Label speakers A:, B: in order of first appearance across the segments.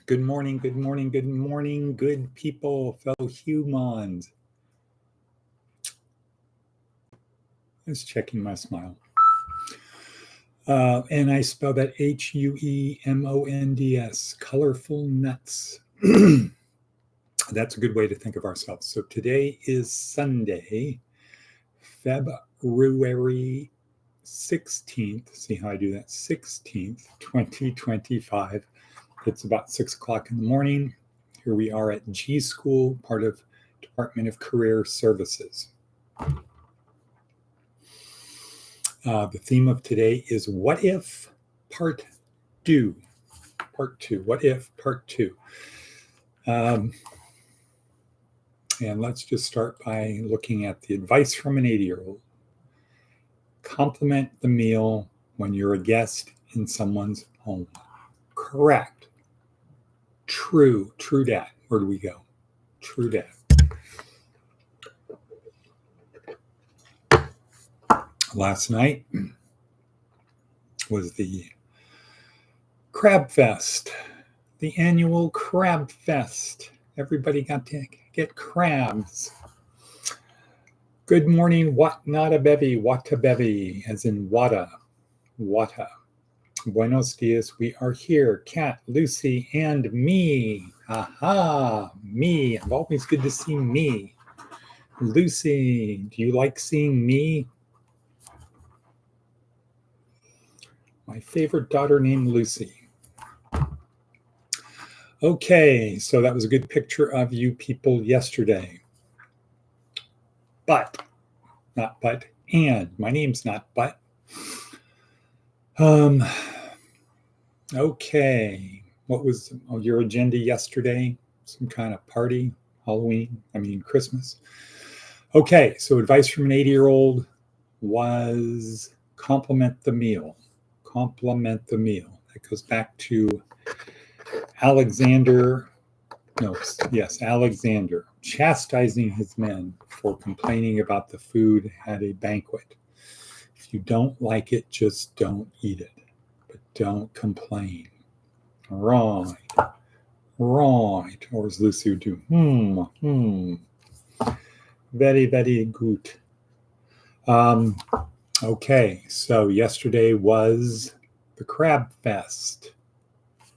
A: Good morning, good morning, good morning, good people, fellow humans. Just checking my smile. And I spell that Huemonds, colorful nuts. That's a good way to think of ourselves. So today is Sunday, February 16th. See how I do that? 16th, 2025. It's about 6 o'clock in the morning. Here we are at G.school, part of Department of Career Services. The theme of today is What If Part 2. Part 2. What If Part 2. And let's just start by looking at the advice from an 80-year-old. Compliment the meal when you're a guest in someone's home. Correct. True dat. Where do we go? True dat. Last night was the Crab Fest, the annual Crab Fest. Everybody got to get crabs. Good morning, what not a bevy, what a bevy, as in wata. Buenos dias, we are here, Kat, Lucy, and me. Aha, me. Always good to see me. Lucy, do you like seeing me? My favorite daughter named Lucy. Okay, so that was a good picture of you people yesterday. But, not but, and. My name's not but. Okay, what was your agenda yesterday? Some kind of party, Christmas. Okay, so advice from an 80-year-old was compliment the meal. Compliment the meal. That goes back to Alexander chastising his men for complaining about the food at a banquet. If you don't like it, just don't eat it. But don't complain. Right. Or as Lucy would do, Very, very good. Okay, so yesterday was the Crab Fest.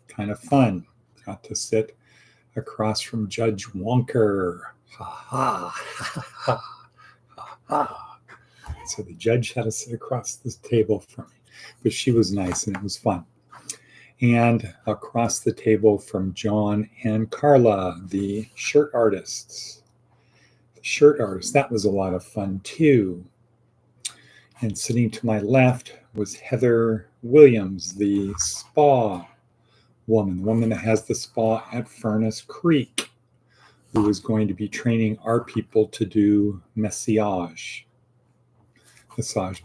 A: Kind of fun. Got to sit across from Judge Wonker. So the judge had to sit across this table from me, but she was nice and it was fun. And across the table from John and Carla, the shirt artists. That was a lot of fun too. And sitting to my left was Heather Williams, the spa woman, the woman that has the spa at Furnace Creek, who is going to be training our people to do massage,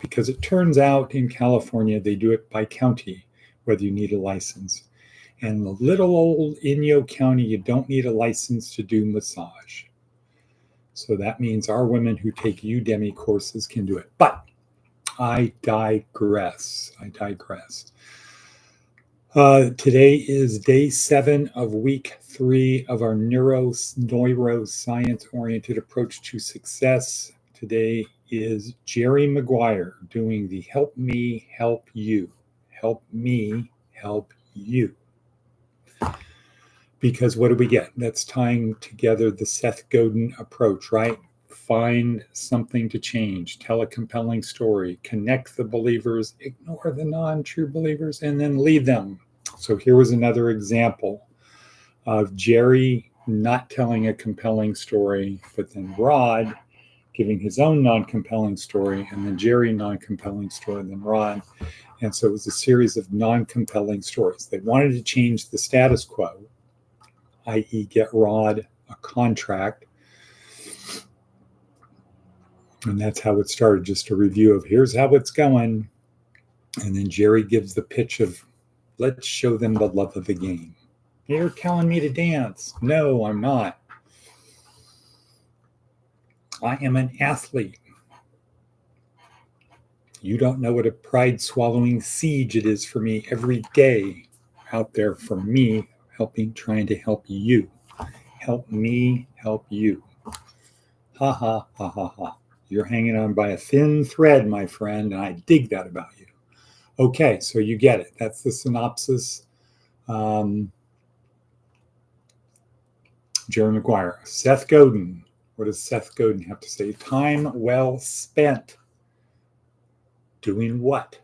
A: because it turns out in California they do it by county, whether you need a license. And the little old Inyo County, you don't need a license to do massage. So that means our women who take Udemy courses can do it. But I digress. Today is day 7 of week 3 of our neuroscience-oriented approach to success. Today is Jerry Maguire doing the Help Me, Help You. Help me, help you. Because what do we get? That's tying together the Seth Godin approach, right? Find something to change, tell a compelling story, connect the believers, ignore the non-true believers, and then leave them. So here was another example of Jerry not telling a compelling story, but then Rod giving his own non-compelling story, and then Jerry non-compelling story, and then Rod. And so it was a series of non-compelling stories. They wanted to change the status quo, i.e. get Rod a contract. And that's how it started, just a review of here's how it's going. And then Jerry gives the pitch of let's show them the love of the game. You're telling me to dance. No, I'm not. I am an athlete. You don't know what a pride-swallowing siege it is for me every day out there for me trying to help you. Help me help you. Ha ha ha ha ha. You're hanging on by a thin thread, my friend, and I dig that about you. Okay, so you get it. That's the synopsis. Jerry Maguire. Seth Godin. What does Seth Godin have to say? Time well spent. Doing what?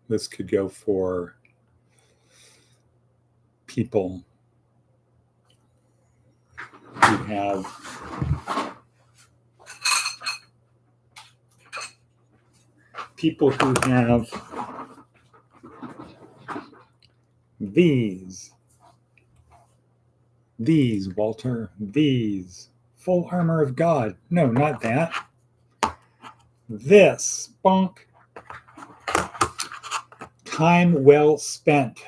A: This could go for people who have these, Walter, these, full armor of God. No, not that. This, bonk. Time well spent.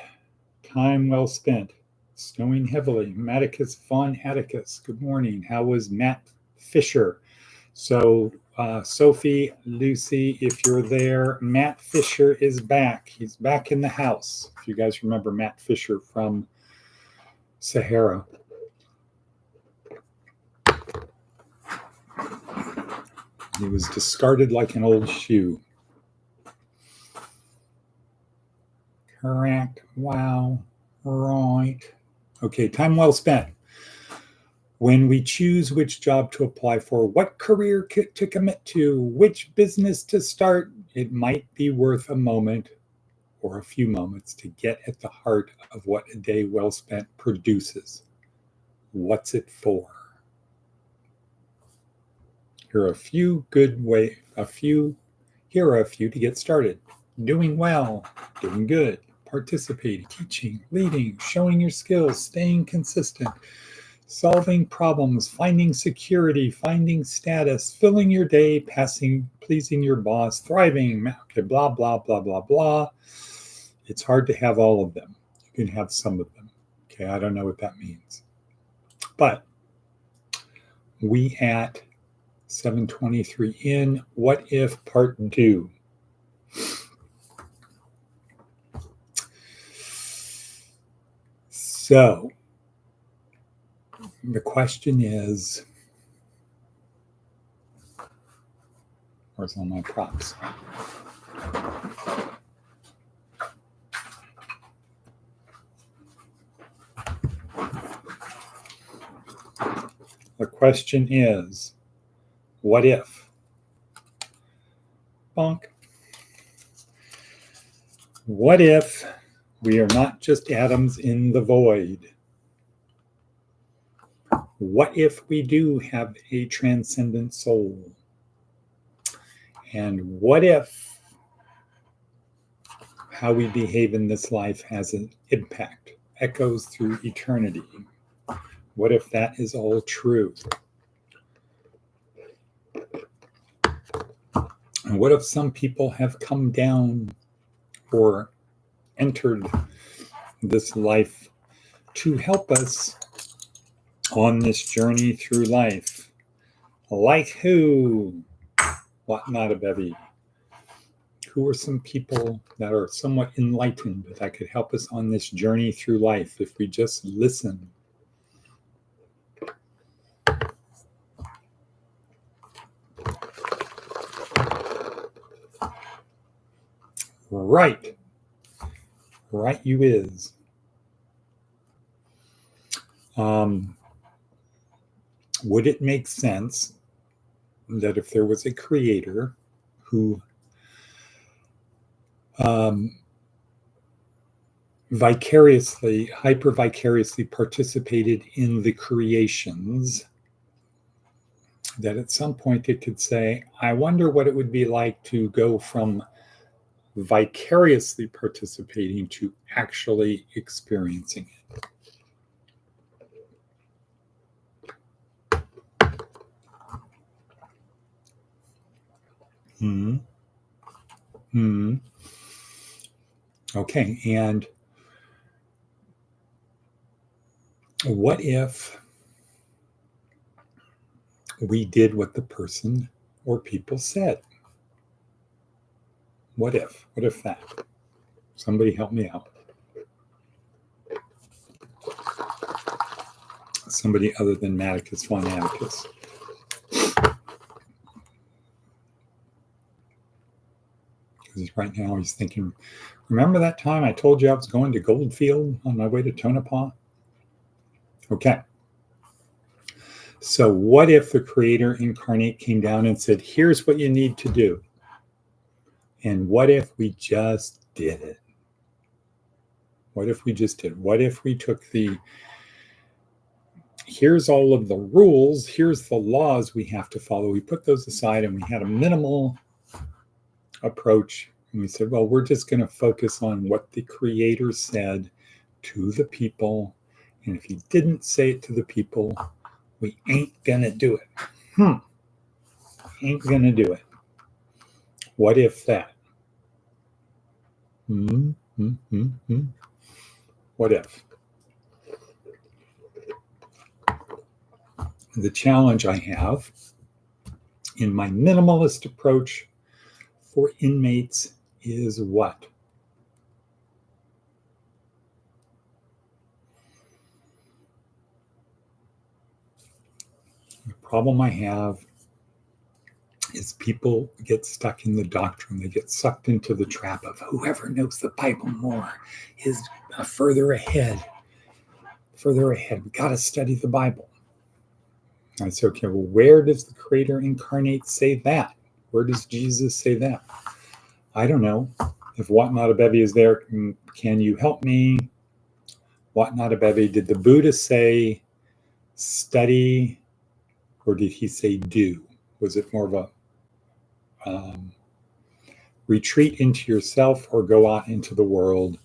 A: Time well spent. Snowing heavily. Matticus von Atticus. Good morning. How was Matt Fisher? So, Sophie, Lucy, if you're there, Matt Fisher is back. He's back in the house. If you guys remember Matt Fisher from Sahara. He was discarded like an old shoe. Correct. Wow. Right. Okay, time well spent. When we choose which job to apply for, what career to commit to, which business to start, it might be worth a moment or a few moments to get at the heart of what a day well spent produces. What's it for? Here are a few to get started. Doing well, doing good, participating, teaching, leading, showing your skills, staying consistent, solving problems, finding security, finding status, filling your day, pleasing your boss, thriving, okay, blah, blah, blah, blah, blah. It's hard to have all of them. You can have some of them. Okay, I don't know what that means. But we at 7:23 in What If Part 2. So, the question is, where's all my props? The question is, what if? Bonk. What if we are not just atoms in the void? What if we do have a transcendent soul? And what if how we behave in this life has an impact, echoes through eternity? What if that is all true? And what if some people have come down or entered this life to help us on this journey through life? Like who? What not a bevy? Who are some people that are somewhat enlightened that could help us on this journey through life if we just listen? Right. Right you is. Would it make sense that if there was a creator who hyper-vicariously participated in the creations, that at some point it could say, I wonder what it would be like to go from vicariously participating to actually experiencing it. Okay, and what if we did what the person or people said? What if? What if that? Somebody help me out. somebody other than Maticus von Atticus. Because right now he's thinking, remember that time I told you I was going to Goldfield on my way to Tonopah? Okay. So what if the creator incarnate came down and said, here's what you need to do? And what if we just did it? What if we just did? What if we took here's all of the rules, here's the laws we have to follow. We put those aside and we had a minimal approach. And we said, well, we're just going to focus on what the creator said to the people. And if he didn't say it to the people, we ain't going to do it. Ain't going to do it. What if that? What if? The challenge I have in my minimalist approach for inmates is what? The problem I have is people get stuck in the doctrine. They get sucked into the trap of whoever knows the Bible more is further ahead. Further ahead. We got to study the Bible. I say, okay, well, where does the Creator incarnate say that? Where does Jesus say that? I don't know. If Wat Nadabevi is there, can you help me? Wat Nadabevi, did the Buddha say study, or did he say do? Was it more of a retreat into yourself, or go out into the world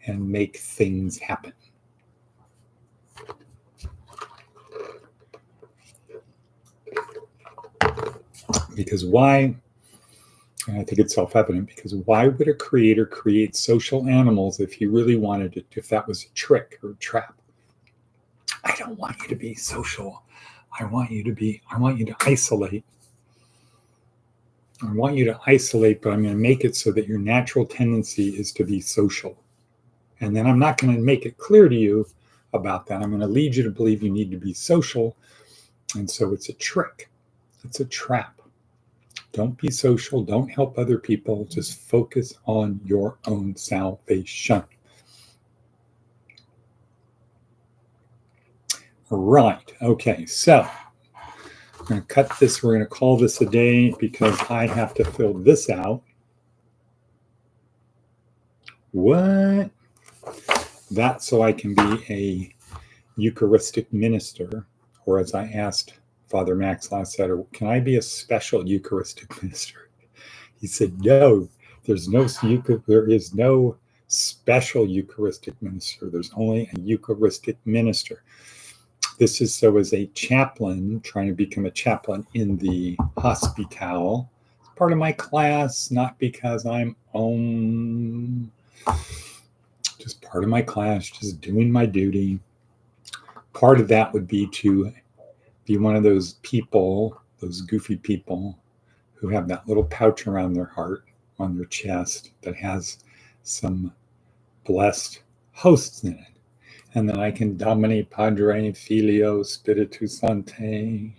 A: and make things happen? Because why? And I think it's self-evident, because why would a creator create social animals if he really wanted it, if that was a trick or a trap? I don't want you to be social. I want you to isolate. I want you to isolate, but I'm going to make it so that your natural tendency is to be social. And then I'm not going to make it clear to you about that. I'm going to lead you to believe you need to be social. And so it's a trick. It's a trap. Don't be social. Don't help other people. Just focus on your own salvation. Right. Okay. So I'm going to cut this. We're going to call this a day because I have to fill this out. What? That's so I can be a Eucharistic minister. Or as I asked Father Max last Saturday, can I be a special Eucharistic minister? He said, no, there is no special Eucharistic minister. There's only a Eucharistic minister. This is so as a chaplain, trying to become a chaplain in the hospital. It's part of my class, not because I'm just part of my class, just doing my duty. Part of that would be to be one of those people, those goofy people who have that little pouch around their heart, on their chest, that has some blessed hosts in it. And then I can Domine, Padre, Filio, Spiritus Sancti.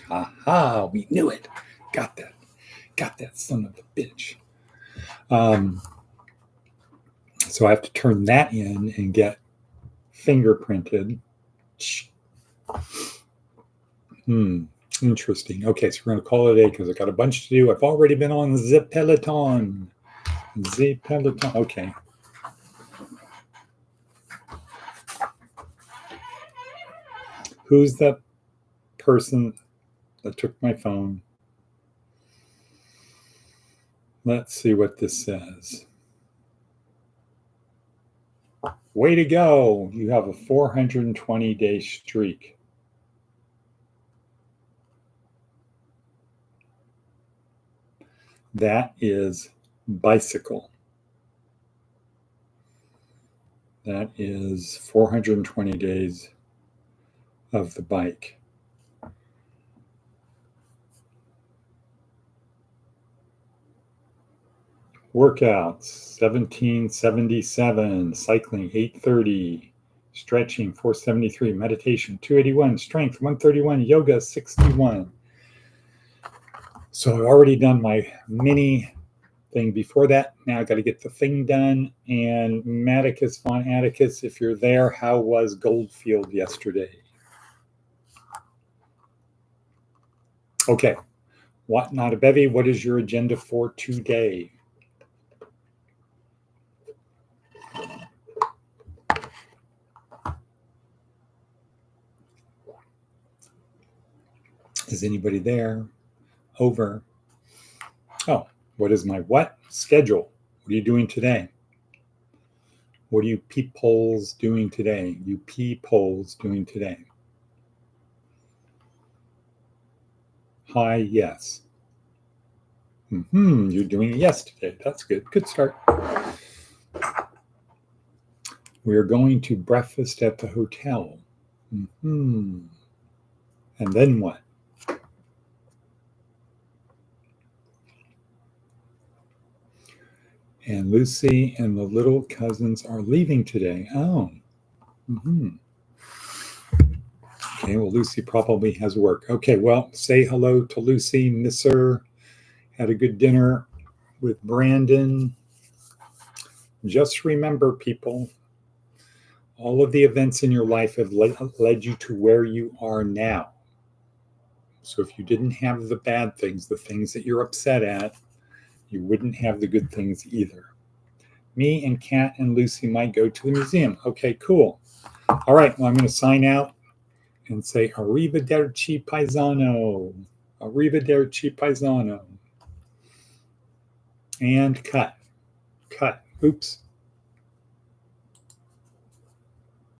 A: Aha, we knew it. Got that son of a bitch. So I have to turn that in and get fingerprinted. Interesting. Okay, so we're going to call it a day because I got a bunch to do. I've already been on the Peloton. Okay. Who's that person that took my phone? Let's see what this says. Way to go. You have a 420-day streak. That is bicycle. That is 420 days of the bike. Workouts 1777, cycling 830, stretching 473, meditation 281, strength 131, yoga 61. So I've already done my mini thing before that. Now I got to get the thing done. And Maticus von Atticus, if you're there, how was Goldfield yesterday? Okay. What not a bevy? What is your agenda for today? Is anybody there? Over. Oh, what is my what? Schedule. What are you doing today? What are you peepholes doing today? You peepholes doing today? Hi, yes. You're doing yes today. That's good. Good start. We are going to breakfast at the hotel. And then what? And Lucy and the little cousins are leaving today. Oh. Okay, well, Lucy probably has work. Okay, well, say hello to Lucy. Miss her. Had a good dinner with Brandon. Just remember, people, all of the events in your life have led you to where you are now. So if you didn't have the bad things, the things that you're upset at, you wouldn't have the good things either. Me and Kat and Lucy might go to the museum. Okay, cool. All right, well, I'm going to sign out and say arrivederci paisano. Arrivederci paisano. And cut. Oops.